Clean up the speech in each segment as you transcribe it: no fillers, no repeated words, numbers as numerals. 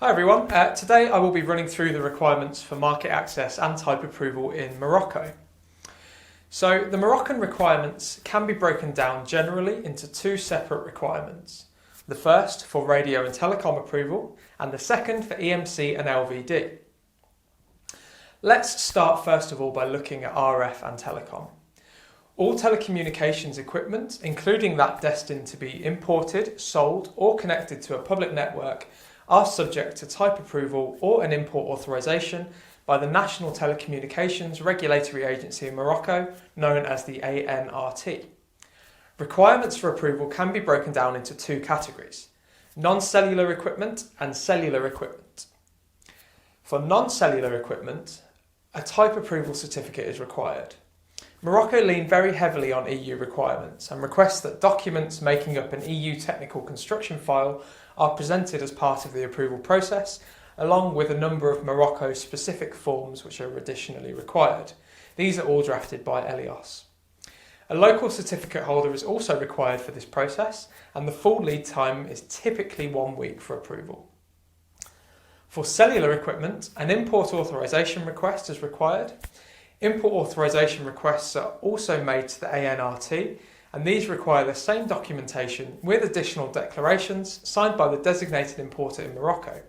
Hi everyone, today I will be running through the requirements for market access and type approval in Morocco. So the Moroccan requirements can be broken down generally into two separate requirements. The first for radio and telecom approval and the second for EMC and LVD. Let's start first of all by looking at RF and telecom. All telecommunications equipment, including that destined to be imported, sold or connected to a public network, are subject to type approval or an import authorization by the National Telecommunications Regulatory Agency in Morocco, known as the ANRT. Requirements for approval can be broken down into two categories: non-cellular equipment and cellular equipment. For non-cellular equipment, a type approval certificate is required. Morocco lean very heavily on EU requirements and requests that documents making up an EU technical construction file are presented as part of the approval process, along with a number of Morocco-specific forms which are additionally required. These are all drafted by Eleos. A local certificate holder is also required for this process, and the full lead time is typically 1 week for approval. For cellular equipment, an import authorization request is required. Import authorization requests are also made to the ANRT, and these require the same documentation with additional declarations signed by the designated importer in Morocco.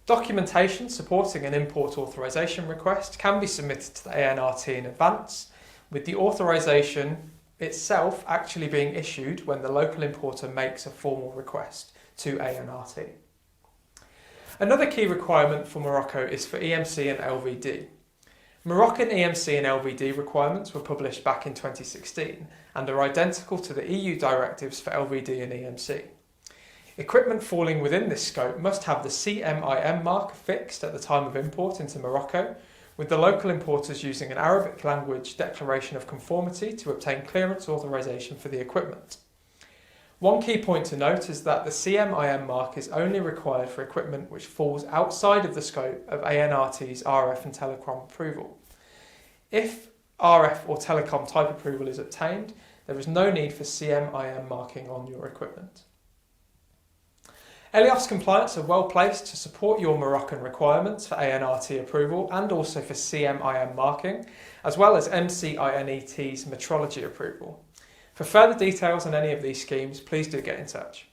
Documentation supporting an import authorization request can be submitted to the ANRT in advance, with the authorization itself actually being issued when the local importer makes a formal request to ANRT. Another key requirement for Morocco is for EMC and LVD. Moroccan EMC and LVD requirements were published back in 2016 and are identical to the EU directives for LVD and EMC. Equipment falling within this scope must have the CMIM mark fixed at the time of import into Morocco, with the local importers using an Arabic language declaration of conformity to obtain clearance authorization for the equipment. One key point to note is that the CMIM mark is only required for equipment which falls outside of the scope of ANRT's RF and telecom approval. If RF or telecom type approval is obtained, there is no need for CMIM marking on your equipment. Eleos Compliance are well placed to support your Moroccan requirements for ANRT approval and also for CMIM marking, as well as MCINET's metrology approval. For further details on any of these schemes, please do get in touch.